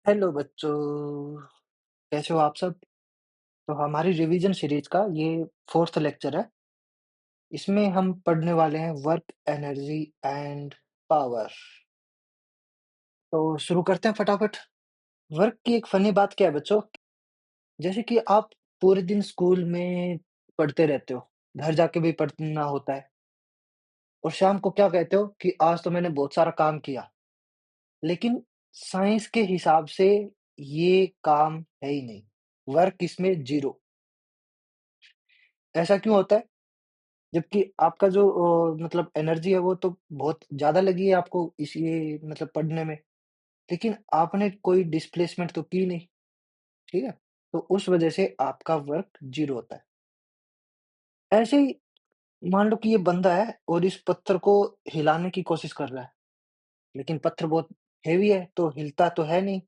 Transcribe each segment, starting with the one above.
Hello बच्चों, कैसे हो आप सब? तो हमारी रिवीजन सीरीज का ये 4th लेक्चर है। इसमें हम पढ़ने वाले हैं वर्क, एनर्जी एंड पावर। तो शुरू करते हैं फटाफट। वर्क की एक फनी बात क्या है बच्चों, जैसे कि आप पूरे दिन स्कूल में पढ़ते रहते हो, घर जाके भी पढ़ना होता है और शाम को क्या कहते हो कि आज तो मैंने बहुत सारा काम किया। लेकिन साइंस के हिसाब से ये काम है ही नहीं, वर्क इसमें 0। ऐसा क्यों होता है? जबकि आपका जो मतलब एनर्जी है वो तो बहुत ज़्यादा लगी है आपको इस ये मतलब पढ़ने में, लेकिन आपने कोई डिस्प्लेसमेंट तो की नहीं, ठीक है? तो उस वजह से आपका वर्क 0 होता है। ऐसे ही मान लो कि ये बंदा है और इस पत्थर को हिलाने की कोशिश कर रहा है, लेकिन पत्थर बहुत हेवी है तो हिलता तो है नहीं,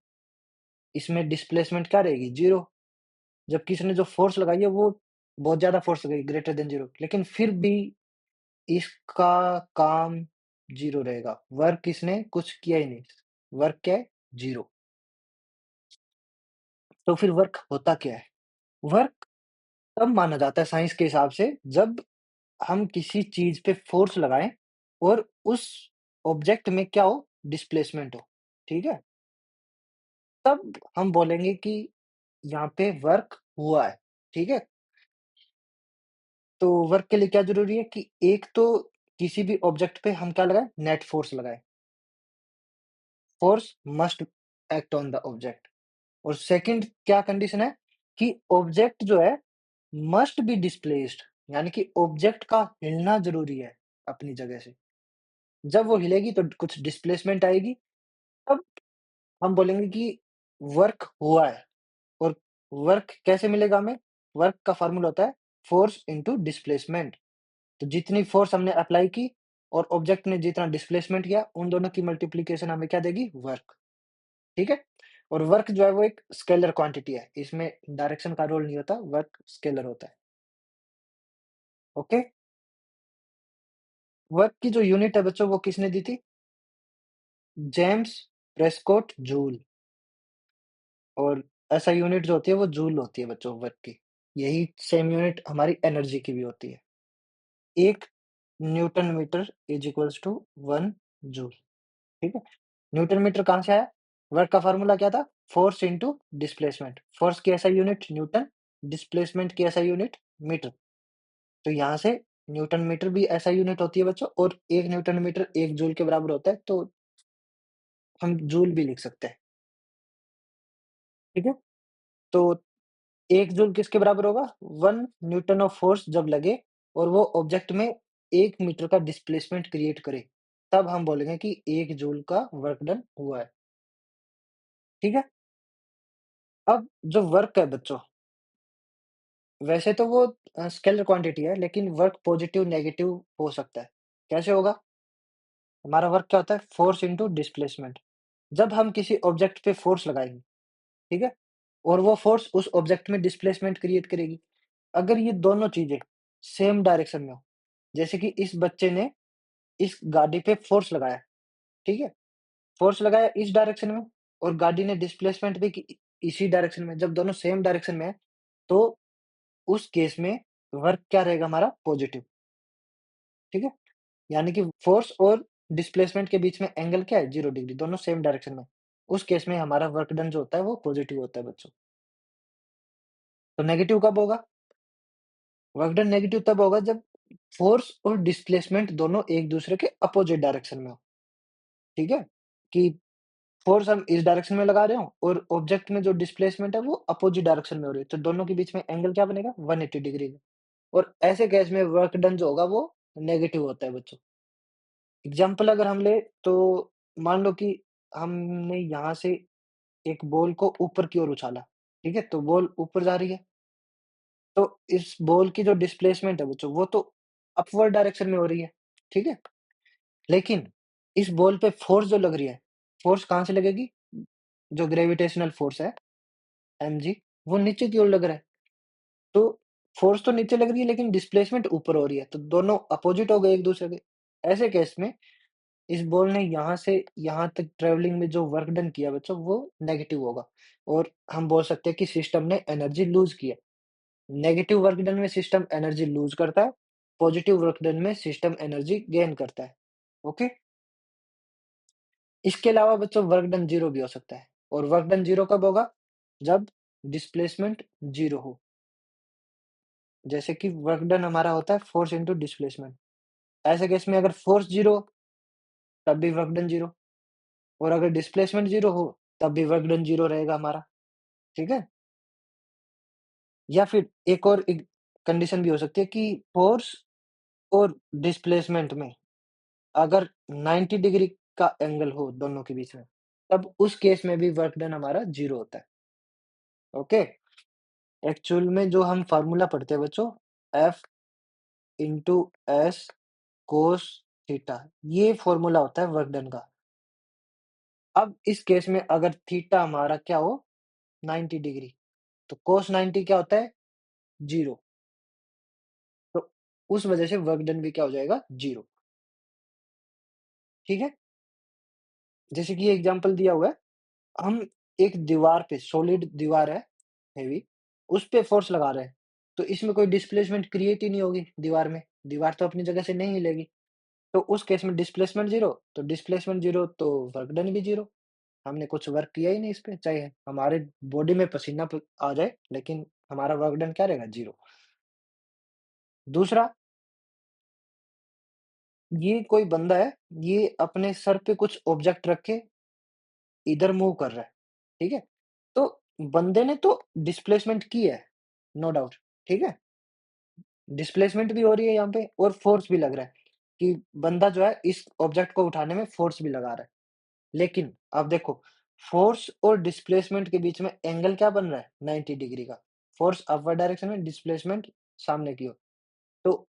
इसमें डिस्प्लेसमेंट क्या रहेगी? 0। जबकि इसने जो फ़ोर्स लगाई है वो बहुत ज़्यादा फ़ोर्स लगाई, ग्रेटर दैन 0, लेकिन फिर भी इसका काम 0 रहेगा, वर्क इसने कुछ किया ही नहीं। वर्क क्या है? 0। तो फिर वर्क होता क्या है? वर्क तब माना जाता है साइंस के हिसाब से जब हम किसी चीज़ पे फ़ोर्स लगाएँ और उस ऑब्जेक्ट में क्या हो? डिस्प्लेसमेंट हो, ठीक है? तब हम बोलेंगे कि यहाँ पे वर्क हुआ है, ठीक है? तो वर्क के लिए क्या ज़रूरी है कि एक तो किसी भी ऑब्जेक्ट पे हम क्या लगाएँ? नेट फ़ोर्स लगाएँ। Force must act on the object. और सेकंड क्या कंडीशन है कि ऑब्जेक्ट जो है मस्ट बी डिस्प्लेस्ड, यानी कि ऑब्जेक्ट का हिलना ज़रूरी है अपनी जगह से। जब वो हिलेगी तो कुछ डिस्प्लेसमेंट आएगी, तब हम बोलेंगे कि वर्क हुआ है। और वर्क कैसे मिलेगा हमें? वर्क का फ़ॉर्मूला होता है फ़ोर्स इंटू डिस्प्लेसमेंट। तो जितनी फ़ोर्स हमने अप्लाई की और ऑब्जेक्ट ने जितना डिस्प्लेसमेंट किया, उन दोनों की मल्टीप्लिकेशन हमें क्या देगी? वर्क, ठीक है? और वर्क जो है वो एक स्केलर क्वांटिटी है, इसमें डायरेक्शन का रोल नहीं होता, वर्क स्केलर होता है, ओके? वर्क की जो यूनिट है बच्चों वो किसने दी थी? James Prescott joule. और ऐसा यूनिट जो होती है वो जूल होती है बच्चों वर्क की। यही सेम यूनिट हमारी एनर्जी की भी होती है। 1 newton metre is equals to 1 joule, ठीक है? न्यूटन मीटर कहाँ से आया? वर्क का फ़ॉर्मूला क्या था? Force into displacement. फ़ोर्स की एसआई यूनिट न्यूटन, डिस्प्लेसमेंट की एसआई यूनिट मीटर। तो यहाँ से न्यूटन मीटर भी एसआई यूनिट होती है बच्चों, और 1 न्यूटन मीटर 1 जूल के बराबर होता है, तो हम जूल भी लिख सकते हैं, ठीक है? तो 1 जूल किसके बराबर होगा? 1 न्यूटन ऑफ फोर्स जब लगे और वो ऑब्जेक्ट में 1 मीटर का डिस्प्लेसमेंट क्रिएट करे, तब हम बोलेंगे कि 1 जूल का वर्क डन हुआ है, ठीक है? अब जो वर्क है बच्चों, वैसे तो वो स्केलर क्वांटिटी है, लेकिन वर्क पॉजिटिव, नेगेटिव हो सकता है। कैसे होगा? हमारा वर्क क्या होता है? Force into displacement. जब हम किसी ऑब्जेक्ट पे फोर्स लगाएँगे, ठीक है? और वो फोर्स उस ऑब्जेक्ट में डिस्प्लेसमेंट क्रिएट करेगी। अगर ये दोनों चीज़ें सेम डायरेक्शन में हो, जैसे कि इस बच्चे ने इस गाड़ी पे फोर्स लगाया, ठीक है? फोर्स लगाया इस डायरेक्शन में और गाड़ी ने डिस्प्लेसमेंट भी की इसी डायरेक्शन में। जब दोनों सेम डायरेक्शन में है, तो उस केस में वर्क क्या रहेगा हमारा? पॉजिटिव, ठीक है? यानी कि फोर्स और डिस्प्लेसमेंट के बीच में एंगल क्या है? 0 डिग्री, दोनों सेम डायरेक्शन में। उस केस में हमारा वर्क डन जो होता है वो पॉजिटिव होता है बच्चों। तो नेगेटिव कब होगा? वर्क डन नेगेटिव तब होगा जब फोर्स और डिस्प्लेसमेंट दोनों एक दूसरे के अपोजिट डायरेक्शन में हो, ठीक है? कि फोर्स हम इस डायरेक्शन में लगा रहे हो और ऑब्जेक्ट में जो डिस्प्लेसमेंट है वो अपोजिट डायरेक्शन में हो रही है, तो दोनों के बीच में एंगल क्या बनेगा? 180 डिग्री का। और ऐसे केस में वर्क डन जो होगा वो नेगेटिव होता है बच्चों। एग्ज़ाम्पल अगर हम लें तो मान लो कि हमने यहाँ से एक बॉल को ऊपर की ओर उछाला, ठीक है? तो बॉल ऊपर जा रही है, तो इस बॉल की जो डिस्प्लेसमेंट है बच्चों वो तो अपवर्ड डायरेक्शन में हो रही है, ठीक है? लेकिन इस बॉल पे फ़ोर्स जो लग रही है, फ़ोर्स कहाँ से लगेगी? जो ग्रेविटेशनल फ़ोर्स है एमजी, वो नीचे की ओर लग रहा है। तो फ़ोर्स तो नीचे लग रही है लेकिन डिस्प्लेसमेंट ऊपर हो रही है, तो दोनों अपोज़िट हो गए एक-दूसरे के। ऐसे केस में इस बॉल ने यहाँ से यहाँ तक ट्रैवलिंग में जो वर्क डन किया बच्चों वो नेगेटिव होगा और हम बोल सकते हैं कि सिस्टम ने एनर्जी लूज़ किया। नेगेटिव वर्क डन में सिस्टम एनर्जी लूज़ करता है, पॉजिटिव वर्क डन में सिस्टम एनर्जी गेन करता है। ओके? इसके अलावा बच्चों वर्क डन 0 भी हो सकता है और वर्क डन 0 कब होगा? जब डिस्प्लेसमेंट 0 हो। जैसे कि वर्क डन हमारा होता है फोर्स इंटू डिस्प्लेसमेंट। ऐसे केस में अगर फोर्स 0 हो, तब भी वर्क डन 0 और अगर डिस्प्लेसमेंट 0 हो, तब भी वर्क डन 0 रहेगा हमारा, ठीक है? या फिर एक और एक कंडीशन भी हो सकती है कि फोर्स और डिस्प्लेसमेंट में अगर 90 डिग्री का एंगल हो दोनों के बीच में, तब उस केस में भी वर्क डन हमारा 0 होता है, ओके? एक्चुअल में जो हम फ़ॉर्मूला पढ़ते हैं बच्चों, F into S cos theta, ये फ़ॉर्मूला होता है वर्क डन का। अब इस केस में अगर थीटा हमारा क्या हो 90 डिग्री, तो कोस 90 क्या होता है 0, तो उस वजह से वर्क डन भी क्या हो जाएगा 0, ठीक है? जैसे कि ये एग्ज़ाम्पल दिया हुआ है, हम एक दीवार पे सॉलिड दीवार है, हेवी, उस पे फ़ोर्स लगा रहे हैं, तो इसमें कोई डिस्प्लेसमेंट क्रिएट ही नहीं होगी दीवार में, दीवार तो अपनी जगह से नहीं हिलेगी। तो उस केस में डिस्प्लेसमेंट 0, तो डिस्प्लेसमेंट 0 तो वर्क डन भी 0, हमने कुछ वर्क किया ही नहीं इस पे, चाहे हमारे बॉडी में पसीना आ जाए, लेकिन हमारा वर्क डन क्या रहेगा 0। दूसरा, ये कोई बंदा है, ये अपने सर पे कुछ ऑब्जेक्ट रख के इधर मूव कर रहा है, ठीक है? तो बंदे ने तो डिस्प्लेसमेंट की है, नो डाउट, ठीक है? डिस्प्लेसमेंट भी हो रही है यहाँ पे और फोर्स भी लग रहा है, कि बंदा जो है इस ऑब्जेक्ट को उठाने में फोर्स भी लगा रहा है। लेकिन अब देखो, फोर्स और डिस्प्लेसमेंट के बीच में एंगल क्या बन रहा है 90 डिग्री का। फोर्स अपवर्ड डायरेक्शन में, डिस्प्लेसमेंट सामने की ओर। तो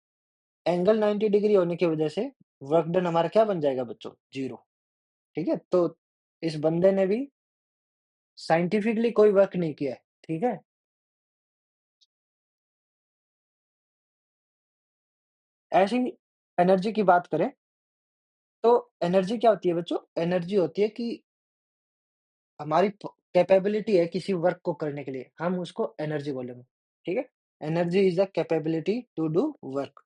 एंगल 90 डिग्री होने की वजह से वर्क डन हमारा क्या बन जाएगा बच्चों 0, ठीक है? तो इस बंदे ने भी साइंटिफिकली कोई वर्क नहीं किया है, ठीक है? ऐसे ही एनर्जी की बात करें, तो एनर्जी क्या होती है बच्चों? एनर्जी होती है कि हमारी कैपेबिलिटी है किसी वर्क को करने के लिए, हम उसको एनर्जी बोलेंगे, ठीक है? Energy is the capability to do work.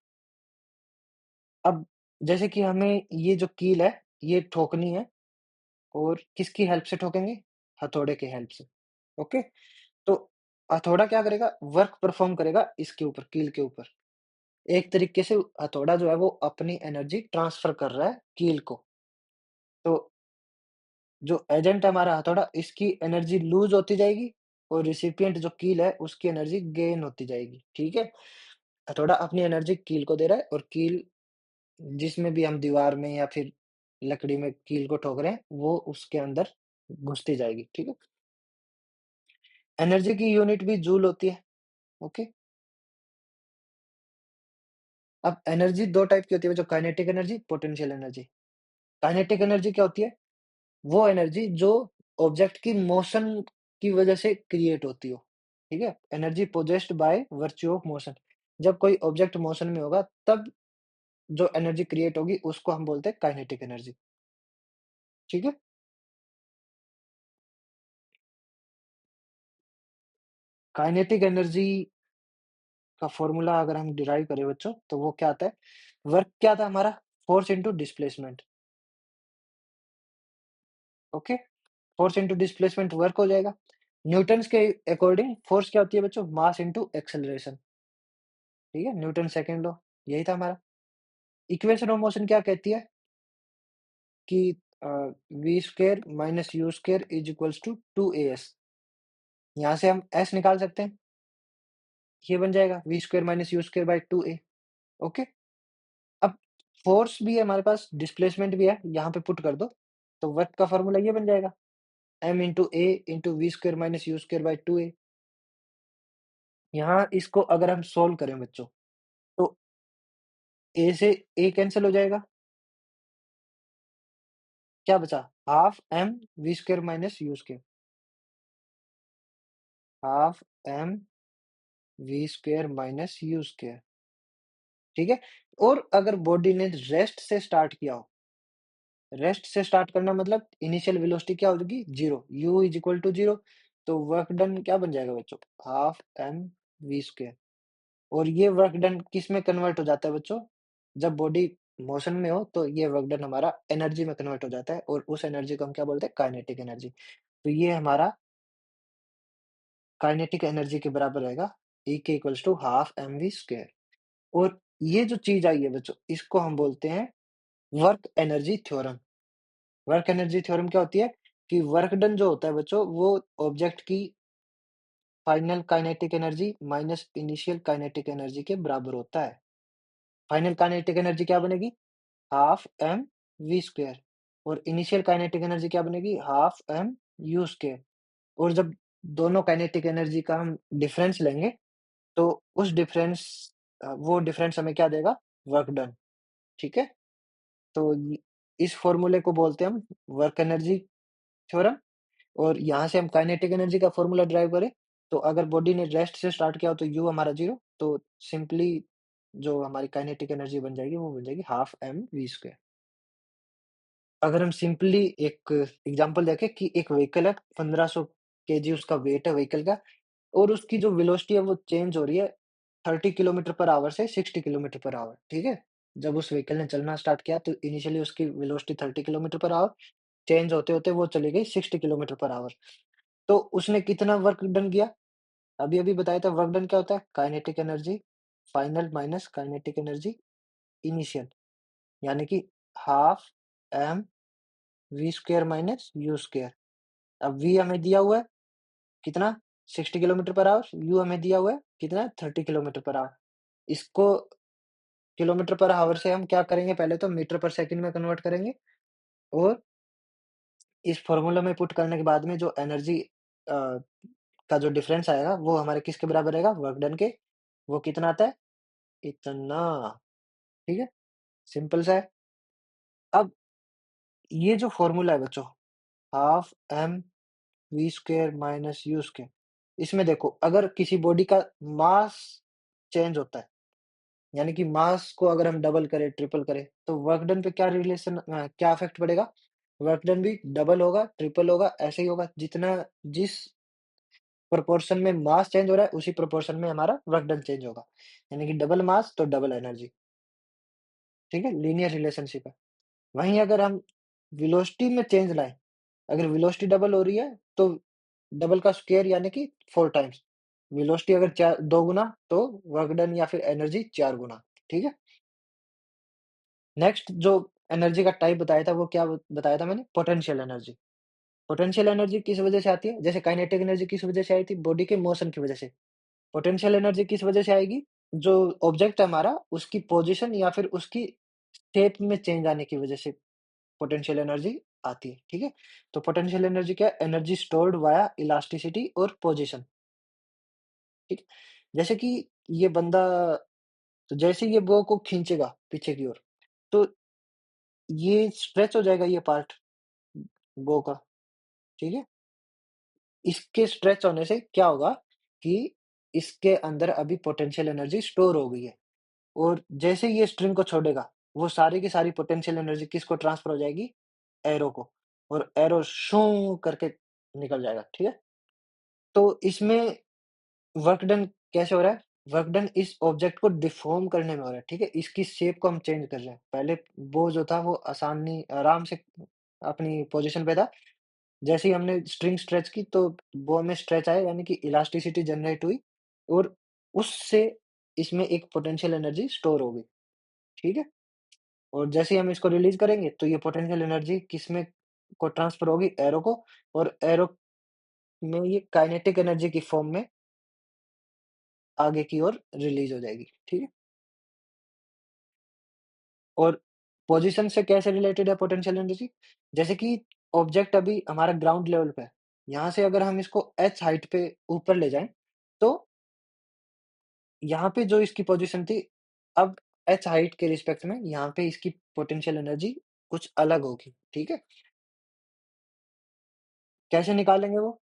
अब जैसे कि हमें ये जो कील है, ये ठोकनी है और किसकी हेल्प से ठोकेंगे? हथौड़े की हेल्प से, ओके? तो हथौड़ा क्या करेगा? वर्क परफ़ॉर्म करेगा इसके ऊपर, कील के ऊपर। एक तरीके से हथौड़ा जो है वो अपनी एनर्जी ट्रांसफ़र कर रहा है कील को। तो जो एजेंट है हमारा हथौड़ा, इसकी एनर्जी लूज़ होती जाएगी और रिसिपिएंट जो कील है, उसकी एनर्जी गेन होती जाएगी, ठीक है? हथौड़ा अपनी एनर्जी कील को दे रहा है और कील जिसमें भी हम दीवार में या फिर लकड़ी में कील को ठोक रहे हैं, वो उसके अंदर घुसती जाएगी, ठीक है? एनर्जी की यूनिट भी जूल होती है, ओके? अब एनर्जी 2 टाइप की होती है, जो kinetic energy, potential energy. Kinetic energy क्या होती है? वो एनर्जी जो ऑब्जेक्ट की मोशन की वजह से क्रिएट होती हो, ठीक है? Energy possessed by virtue of motion. जब कोई ऑब्जेक्ट मोशन में होगा, तब जो एनर्जी क्रिएट होगी, उसको हम बोलते हैं काइनेटिक एनर्जी, ठीक है? काइनेटिक एनर्जी का फ़ॉर्मूला अगर हम डिराइव करें बच्चों, तो वो क्या आता है? वर्क क्या था हमारा? Force into displacement, okay? Force into displacement work हो जाएगा। न्यूटन्स के अकॉर्डिंग फोर्स क्या होती है बच्चों? मास इंटू एक्सेलरेशन, ठीक है? न्यूटन सेकंड लॉ, यही था हमारा। इक्वेशन ऑफ मोशन क्या कहती है कि uh, v square minus you square is equals to 2 AS। यहाँ से हम S निकाल सकते हैं, ये बन जाएगा V square minus you square by 2A, okay? अब फोर्स भी है हमारे पास, डिस्प्लेसमेंट भी है, यहाँ पे पुट कर दो, तो वर्क का फ़ॉर्मूला ये बन जाएगा M into A into V square minus you square by 2A। यहाँ इसको अगर हम सोल्व करें बच्चों, तो A से A कैंसल हो जाएगा, क्या बचा? Half M V square minus you square, half M V square minus you square, ठीक है? और अगर बॉडी ने रेस्ट से स्टार्ट किया हो, रेस्ट से स्टार्ट करना मतलब इनिशियल वेलोसिटी क्या होगी? 0, u इज़ इक्वल टू 0, तो वर्क डन क्या बन जाएगा बच्चों? Half M V square. और ये वर्क डन किस में कन्वर्ट हो जाता है बच्चों? जब बॉडी मोशन में हो तो ये वर्क डन हमारा एनर्जी में कन्वर्ट हो जाता है और उस एनर्जी को हम क्या बोलते हैं? Kinetic energy. तो ये हमारा काइनेटिक एनर्जी के बराबर रहेगा, E के equals to half M V square. और ये जो चीज़ आई है बच्चों, इसको हम बोलते हैं work energy theorem. Work energy theorem क्या होती है? कि वर्क डन जो होता है बच्चों, वो ऑब्जेक्ट की final kinetic energy minus initial kinetic energy के बराबर होता है। फाइनल काइनेटिक एनर्जी क्या बनेगी? Half M V square. और इनिशियल काइनेटिक एनर्जी क्या बनेगी? Half M U square. और जब दोनों काइनेटिक एनर्जी का हम डिफरेंस लेंगे, तो उस डिफरेंस वो डिफरेंस हमें क्या देगा? वर्क डन, ठीक है? तो य इस फ़ॉर्मूले को बोलते हैं हम वर्क एनर्जी थ्योरम। और यहाँ से हम काइनेटिक एनर्जी का फ़ॉर्मूला ड्राइव करें, तो अगर बॉडी ने रेस्ट से स्टार्ट किया हो तो U हमारा 0, तो सिंपली जो हमारी काइनेटिक एनर्जी बन जाएगी, वो बन जाएगी हाफ एम वी स्क्वायर। अगर हम सिंपली एक एग्ज़ाम्पल देखें कि एक व्हीकल है, 1500 केजी उसका वेट है व्हीकल का, और उसकी जो वेलोसिटी है वो चेंज हो रही है 30 किलोमीटर पर आवर से 60 किलोमीटर पर आवर, ठीक है? जब उस व्हीकल ने चलना स्टार्ट किया तो इनिशियली उसकी velocity 30 kilometre per hour, change होते-होते वो चली गई 60 किलोमीटर पर आवर। तो उसने कितना वर्क डन किया? अभी-अभी बताया था वर्क डन क्या होता है? Kinetic energy final minus kinetic energy initial, यानी कि half M V square minus you square. अब वी हमें दिया हुआ है कितना? 60 किलोमीटर पर आवर, यू हमें दिया हुआ है कितना? 30 किलोमीटर पर आवर। इसको किलोमीटर पर आवर से हम क्या करेंगे? पहले तो मीटर पर सेकंड में कन्वर्ट करेंगे और इस फ़ॉर्मूला में पुट करने के बाद में जो एनर्जी का जो डिफरेंस आएगा, वो हमारे किसके बराबर रहेगा? वर्क डन के। वो कितना आता है? इतना, ठीक है? सिंपल सा है। अब ये जो फ़ॉर्मूला है बच्चों, half M V square minus you square, इसमें देखो अगर किसी बॉडी का मास चेंज होता है, यानी कि मास को अगर हम डबल करें, ट्रिपल करें, तो वर्क डन पे क्या इफ़ेक्ट पड़ेगा? वर्क डन भी डबल होगा, ट्रिपल होगा, ऐसे ही होगा। जिस प्रोपोर्शन में मास चेंज हो रहा है, उसी प्रोपोर्शन में हमारा वर्क डन चेंज होगा। यानी कि डबल मास तो डबल एनर्जी, ठीक है? लीनियर रिलेशनशिप है। वहीं अगर हम वेलोसिटी में चेंज लाएँ, अगर वेलोसिटी डबल हो रही है, तो डबल का स्क्वायर यानी कि 4 टाइम्स। वेलोसिटी अगर 2 गुना, तो वर्क डन या फिर एनर्जी 4 गुना, ठीक है? नेक्स्ट जो एनर्जी का टाइप बताया था, वो क्या बताया था मैंने? Potential energy. पोटेंशियल एनर्जी किस वजह से आती है? जैसे काइनेटिक एनर्जी किस वजह से आई थी? बॉडी के मोशन की वजह से। पोटेंशियल एनर्जी किस वजह से आएगी? जो ऑब्जेक्ट है हमारा, उसकी पोज़ीशन या फिर उसकी शेप में चेंज आने की वजह से पोटेंशियल एनर्जी आती है, ठीक है? तो पोटेंशियल एनर्जी क्या है? एनर्जी स्टोर्ड वाया इलास्टिसिटी और पोज़ीशन, ठीक है? जैसे कि ये बंदा, तो जैसे ही ये बो को खींचेगा पीछे की ओर, तो ये स्ट्रेच हो जाएगा ये पार्ट बो का, ठीक है? इसके स्ट्रेच होने से क्या होगा कि इसके अंदर अभी पोटेंशियल एनर्जी स्टोर हो गई है। और जैसे ही ये स्ट्रिंग को छोड़ेगा, वो सारी की सारी पोटेंशियल एनर्जी किसको ट्रांसफर हो जाएगी? एरो को। और एरो शूं करके निकल जाएगा, ठीक है? तो इसमें वर्क डन कैसे हो रहा है? वर्क डन इस ऑब्जेक्ट को डिफ़ॉर्म करने में हो रहा है, ठीक है? इसकी शेप को हम चेंज कर रहे हैं। पहले वो जो था वो आराम से अपनी पोज़ीशन पे था। जैसे ही हमने स्ट्रिंग स्ट्रेच की तो वो में स्ट्रेच आया, यानी कि इलास्टिसिटी जनरेट हुई और उससे इसमें एक पोटेंशियल एनर्जी स्टोर हो गई, ठीक है? और जैसे ही हम इसको रिलीज़ करेंगे, तो ये पोटेंशियल एनर्जी किसमें को ट्रांसफ़र होगी? एरो को। और एरो में ये काइनेटिक एनर्जी की फ़ॉर्म में आगे की ओर रिलीज़ हो जाएगी, ठीक है? और पोज़ीशन से कैसे रिलेटेड है पोटेंशियल एनर्जी? जैसे कि ऑब्जेक्ट अभी हमारा ग्राउंड लेवल पे है, यहाँ से अगर हम इसको h हाइट पे ऊपर ले जाएँ, तो यहाँ पे जो इसकी पोज़ीशन थी, अब h हाइट के रिस्पेक्ट में यहाँ पे इसकी पोटेंशियल एनर्जी कुछ अलग होगी, ठीक है? कैसे निकालेंगे वो?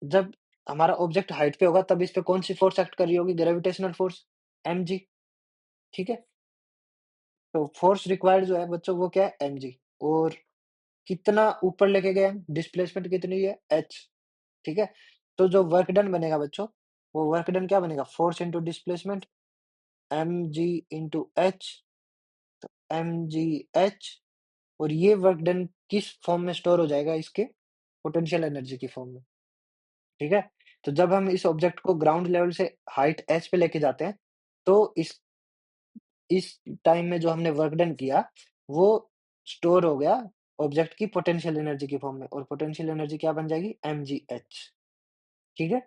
जब हमारा ऑब्जेक्ट हाइट पे होगा तब इस पे कौन-सी फ़ोर्स एक्ट कर रही होगी? ग्रेविटेशनल फ़ोर्स mg, ठीक है? तो फ़ोर्स रिक्वायर्ड जो है बच्चों वो क्या है? mg। और कितना ऊपर लेके गए हम, डिस्प्लेसमेंट कितनी है, h, ठीक है? तो जो वर्क डन बनेगा बच्चों, वो वर्क डन क्या बनेगा, force into displacement mg into h, तो mgh, और ये वर्क डन किस फॉर्म में स्टोर हो जाएगा, इसके पोटेंशियल एनर्जी की फॉर्म में, ठीक है? तो जब हम इस ऑब्जेक्ट को ग्राउंड लेवल से हाइट h पे लेके जाते हैं, तो इस टाइम में जो हमने वर्क डन किया, वो स्टोर हो गया ऑब्जेक्ट की पोटेंशियल एनर्जी की फॉर्म में, और पोटेंशियल एनर्जी क्या बन जाएगी, mgh, ठीक है?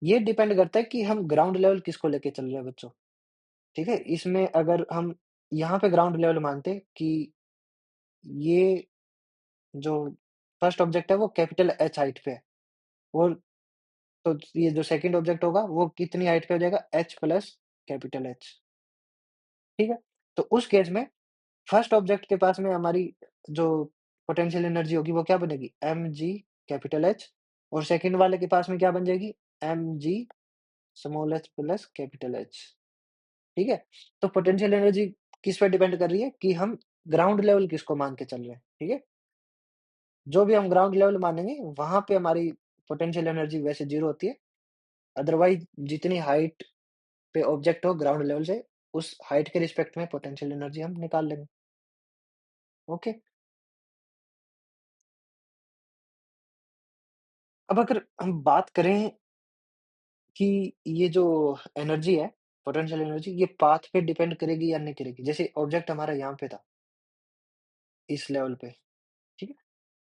ये डिपेंड करता है कि हम ग्राउंड लेवल किसको लेके चल रहे हैं बच्चों, ठीक है? इसमें अगर हम यहाँ पे ग्राउंड लेवल मानते कि ये जो फर्स्ट ऑब्जेक्ट है वो कैपिटल H हाइट पे है, और तो ये जो सेकंड ऑब्जेक्ट होगा वो कितनी हाइट पे हो जाएगा, H प्लस कैपिटल H, ठीक है? तो उस केस में फर्स्ट ऑब्जेक्ट के पास में हमारी जो पोटेंशियल एनर्जी होगी वो क्या बनेगी, mg कैपिटल H, और सेकंड वाले के पास में क्या बन जाएगी, mg small h plus capital H, ठीक है? तो पोटेंशियल एनर्जी किस पे डिपेंड कर रही है कि हम ग्राउंड लेवल किसको मान के चल रहे हैं, ठीक है? जो भी हम ग्राउंड लेवल मानेंगे, वहाँ पे हमारी पोटेंशियल एनर्जी वैसे 0 होती है, अदरवाइज़ जितनी हाइट पे ऑब्जेक्ट हो ग्राउंड लेवल से, उस हाइट के रिस्पेक्ट में पोटेंशियल एनर्जी हम निकाल लेंगे, ओके? अब अगर हम बात करें कि ये जो एनर्जी है, पोटेंशियल एनर्जी, ये पाथ पे डिपेंड करेगी या नहीं करेगी? जैसे ऑब्जेक्ट हमारा यहाँ पे था, इस लेवल पे, ठीक है?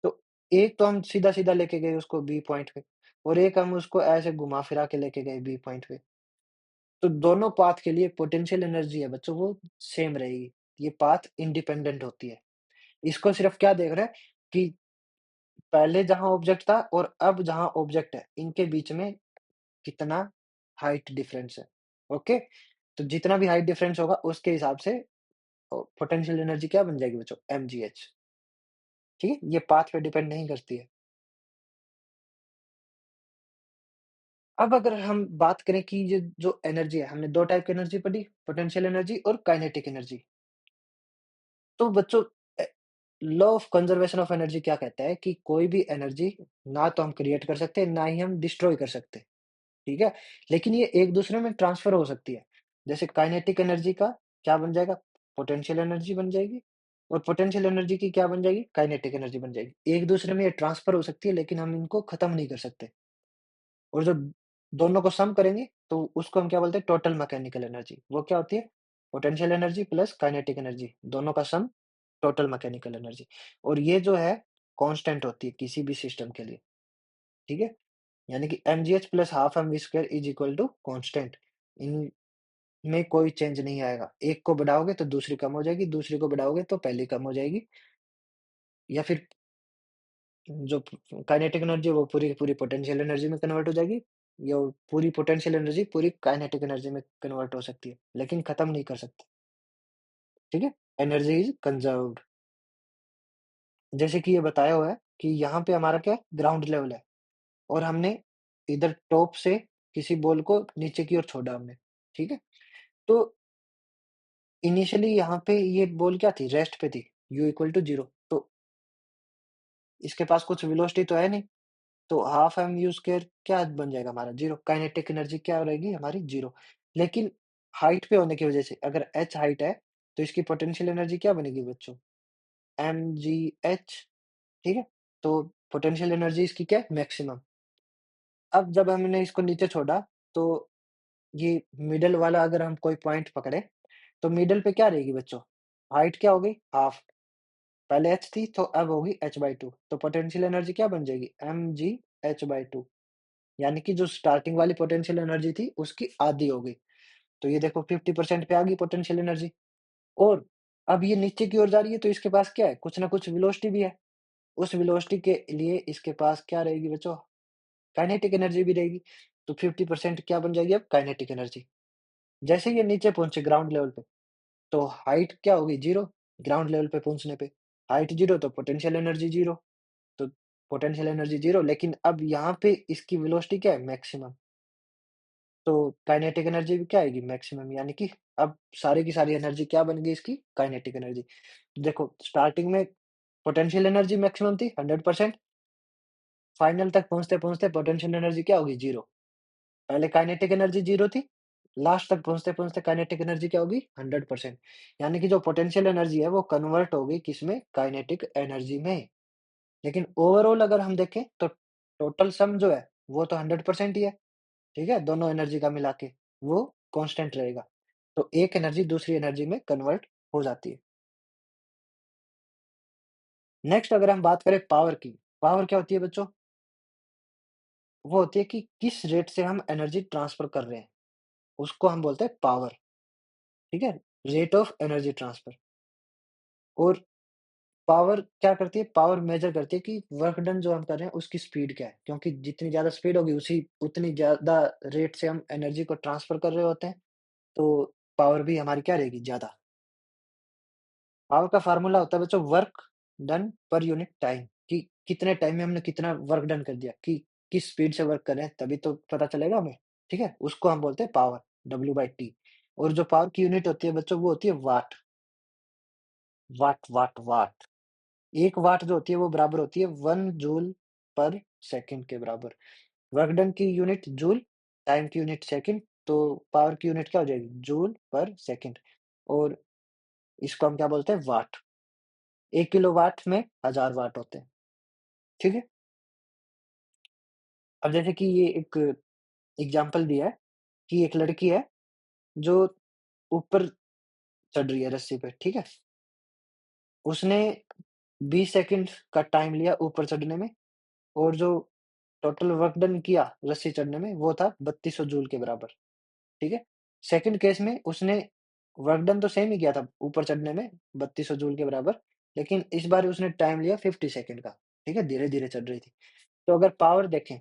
तो एक तो हम सीधा-सीधा लेके गए उसको बी पॉइंट पे, और एक हम उसको ऐसे घुमा-फिरा के लेके गए बी पॉइंट पे। तो दोनों पाथ के लिए पोटेंशियल एनर्जी है बच्चों वो सेम रहेगी। ये पाथ इंडिपेंडेंट होती है। इसको सिर्फ क्या देख रहा है कि पहले जहाँ ऑब्जेक्ट था और अब जहाँ ऑब्जेक्ट है, इनके बीच में कितना हाइट डिफरेंस है। ओके? तो जितना भी हाइट डिफरेंस होगा उसके हिसाब से पोटेंशियल एनर्जी क्या बन जाएगी बच्चों? mgh, ठीक है? ये पाथ पे डिपेंड नहीं करती है। अब अगर हम बात करें कि ये जो एनर्जी है, हमने 2 टाइप की एनर्जी पढ़ी, पोटेंशियल एनर्जी और काइनेटिक एनर्जी। तो बच्चों uh, law of conservation of energy क्या कहता है कि कोई भी एनर्जी ना तो हम क्रिएट कर सकते हैं, ना ही हम डिस्ट्रॉय कर सकते, ठीक है? लेकिन ये एक-दूसरे में ट्रांसफर हो सकती है। जैसे काइनेटिक एनर्जी का क्या बन जाएगा? पोटेंशियल एनर्जी बन जाएगी, और पोटेंशियल एनर्जी की क्या बन जाएगी? काइनेटिक एनर्जी बन जाएगी। एक-दूसरे में ये ट्रांसफर हो सकती है, लेकिन हम इनको खत्म नहीं कर सकते। और जो दोनों को सम करेंगे, तो उसको हम क्या बोलते हैं? Total mechanical energy. वो क्या होती है? Potential energy plus kinetic energy, दोनों का सम टोटल मैकेनिकल एनर्जी। और ये जो है कांस्टेंट होती है किसी भी सिस्टम के लिए, ठीक है? यानी कि mgh plus half M V square is equal to constant. इनमें कोई चेंज नहीं आएगा। एक को बढ़ाओगे तो दूसरी कम हो जाएगी, दूसरी को बढ़ाओगे तो पहली कम हो जाएगी, या फिर जो काइनेटिक एनर्जी है वो पूरी की पूरी पोटेंशियल एनर्जी में कन्वर्ट हो जाएगी, या पूरी पोटेंशियल एनर्जी पूरी काइनेटिक एनर्जी में कन्वर्ट हो सकती है, लेकिन खत्म नहीं कर सकते, ठीक है? Energy is conserved. जैसे कि ये बताया हुआ है कि यहाँ पे हमारा क्या है, ग्राउंड लेवल है, और हमने इधर टॉप से किसी बॉल को नीचे की ओर छोड़ा हमने, ठीक है? तो इनिशियली यहाँ पे ये बॉल क्या थी, रेस्ट पे थी, u इक्वल टू 0, तो इसके पास कुछ वेलोसिटी तो है नहीं, तो हाफ एम यू स्क्वायर क्या बन जाएगा हमारा, 0। काइनेटिक एनर्जी क्या रहेगी हमारी, 0। लेकिन हाइट पे होने की वजह से अगर h हाइट है, तो इसकी पोटेंशियल एनर्जी क्या बनेगी बच्चों, mgh, ठीक है? तो पोटेंशियल एनर्जी इसकी क्या है, मैक्सिमम। अब जब हमने इसको नीचे छोड़ा, तो ये मिडल वाला अगर हम कोई पॉइंट पकड़े, तो मिडल पे क्या रहेगी बच्चों, हाइट क्या हो गई, हाफ। पहले h थी तो अब होगी h/2, तो पोटेंशियल एनर्जी क्या बन जाएगी, mgh/2, यानी कि जो स्टार्टिंग वाली पोटेंशियल एनर्जी थी उसकी आधी हो गई। तो ये देखो 50% पे आ गई पोटेंशियल एनर्जी, और अब ये नीचे की ओर जा रही है, तो इसके पास क्या है, कुछ ना कुछ वेलोसिटी भी है। उस वेलोसिटी के लिए इसके पास क्या रहेगी बच्चों, काइनेटिक एनर्जी भी रहेगी। तो 50% क्या बन जाएगी अब, काइनेटिक एनर्जी। जैसे ही ये नीचे पहुँचे ग्राउंड लेवल पे, तो हाइट क्या होगी, 0, ग्राउंड लेवल पे पहुँचने पे। हाइट 0 तो पोटेंशियल एनर्जी 0, तो पोटेंशियल एनर्जी 0, लेकिन अब यहाँ पे इसकी वेलोसिटी क्या है, मैक्सिमम। तो काइनेटिक एनर्जी भी क्या आएगी, मैक्सिमम, यानी कि अब सारी की सारी एनर्जी क्या बन गई इसकी, काइनेटिक एनर्जी। देखो स्टार्टिंग में पोटेंशियल एनर्जी मैक्सिमम थी 100%, फाइनल तक पहुँचते-पहुँचते पोटेंशियल एनर्जी क्या होगी? 0। पहले काइनेटिक एनर्जी 0 थी, लास्ट तक पहुँचते-पहुँचते काइनेटिक एनर्जी क्या होगी? 100%। यानी कि जो पोटेंशियल एनर्जी है वो कन्वर्ट हो गई किसमें? काइनेटिक एनर्जी में। लेकिन ओवरऑल अगर हम देखें तो टोटल सम जो है वो तो 100% ही है, ठीक है? दोनों एनर्जी का मिला के, वो कांस्टेंट रहेगा। तो एक एनर्जी दूसरी एनर्जी में कन्वर्ट हो जाती है। नेक्स्ट अगर हम बात करें पावर की, पावर क्या होती है बच्चों? वो होती है कि किस रेट से हम एनर्जी ट्रांसफर कर रहे हैं, उसको हम बोलते हैं पावर, ठीक है? Rate of energy transfer. और पावर क्या करती है? पावर मेज़र करती है कि वर्क डन जो हम कर रहे हैं उसकी स्पीड क्या है? क्योंकि जितनी ज़्यादा स्पीड होगी उसी उतनी ज़्यादा रेट से हम एनर्जी को ट्रांसफर कर रहे होते हैं, तो पावर भी हमारी क्या रहेगी? ज़्यादा। पावर का फ़ॉर्मूला होता है बच्चों work done per unit time, कि कितने टाइम में हमने कितना वर्क डन कर दिया, कि किस स्पीड से वर्क कर रहे हैं, तभी तो पता चलेगा हमें, ठीक है? उसको हम बोलते हैं पावर, W/T। और जो पावर की यूनिट होती है बच्चों वो होती है वाट, वाट। 1 वाट जो होती है वो बराबर होती है 1 जूल पर सेकंड के बराबर। वर्क डन की यूनिट जूल, टाइम की यूनिट सेकंड, तो पावर की यूनिट क्या हो जाएगी? जूल पर सेकंड। और इसको हम क्या बोलते हैं? वाट। 1 किलोवाट में 1000 वाट होते हैं, ठीक है? अब जैसे कि ये एक एग्ज़ाम्पल दिया है कि एक लड़की है जो ऊपर चढ़ रही है रस्सी पे, ठीक है? उसने 20 सेकंड का टाइम लिया ऊपर चढ़ने में, और जो टोटल वर्क डन किया रस्सी चढ़ने में वो था 3200 जूल के बराबर, ठीक है? सेकंड केस में उसने वर्क डन तो सेम ही किया था ऊपर चढ़ने में 3200 जूल के बराबर, लेकिन इस बार उसने टाइम लिया 50 सेकंड का, ठीक है? धीरे-धीरे चढ़ रही थी। तो अगर पावर देखें,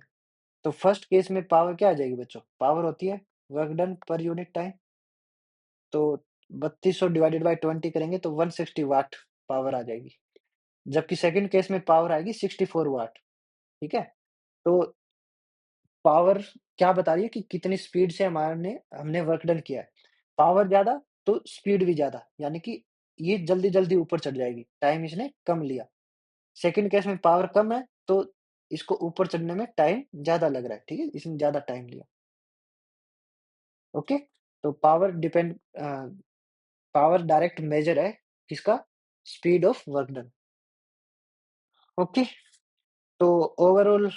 तो फर्स्ट केस में पावर क्या आ जाएगी बच्चों? पावर होती है work done per unit time, तो 3200 डिवाइडेड बाय 20 करेंगे तो 160 वाट पावर आ जाएगी। जबकि सेकंड केस में पावर आएगी 64 वाट, ठीक है? तो पावर क्या बता रही है कि कितनी स्पीड से हमारे हमने वर्क डन किया है। पावर ज़्यादा तो स्पीड भी ज़्यादा, यानी कि ये जल्दी-जल्दी ऊपर चढ़ जाएगी, टाइम इसने कम लिया। सेकंड केस में पावर कम है, तो इसको ऊपर चढ़ने में टाइम ज़्यादा लग रहा है, ठीक है? इसने ज़्यादा टाइम लिया, ओके? तो पावर डायरेक्ट मेजर है किसका? Speed of work done, okay? तो ओवरऑल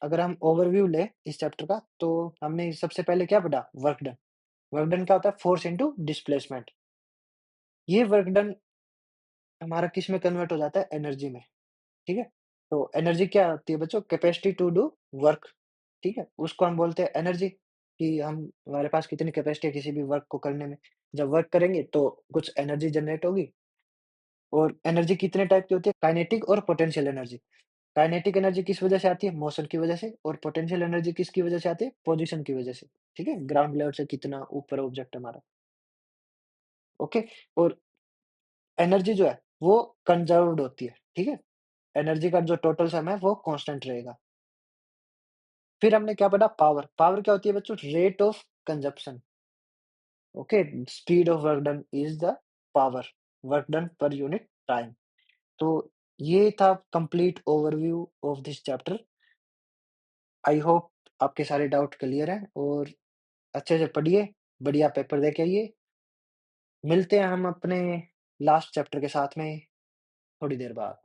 अगर हम ओवरव्यू लें इस चैप्टर का, तो हमने सबसे पहले क्या पढ़ा? Work done. वर्क डन क्या होता है? Force into displacement. ये वर्क डन हमारा किस में कन्वर्ट हो जाता है? एनर्जी में, ठीक है? तो एनर्जी क्या होती है बच्चों? कैपेसिटी टू डू वर्क, ठीक है? उसको हम बोलते हैं एनर्जी, कि हम हमारे पास कितनी कैपेसिटी है किसी भी वर्क को करने में। जब वर्क करेंगे तो कुछ एनर्जी जनरेट होगी, और एनर्जी कितने टाइप की होती है? काइनेटिक और पोटेंशियल एनर्जी। काइनेटिक एनर्जी किस वजह से आती है? मोशन की वजह से। और पोटेंशियल एनर्जी किसकी वजह से आती है? पोज़ीशन की वजह से, ठीक है? ग्राउंड लेवल से कितना ऊपर ऑब्जेक्ट है हमारा, ओके? और एनर्जी जो है वो कंज़र्व्ड होती है, ठीक है? एनर्जी का जो टोटल सम है वो कांस्टेंट रहेगा। फिर हमने क्या पढ़ा? पावर। पावर क्या होती है बच्चों? Rate of consumption, okay? Speed of work done is the power, work done per unit time. तो ये था complete overview of this chapter. I hope आपके सारे डाउट क्लियर हैं, और अच्छे से पढ़िए, बढ़िया पेपर दे के आइए। मिलते हैं हम अपने लास्ट चैप्टर के साथ में थोड़ी देर बाद।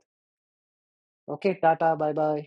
Okay, Tata, bye-bye.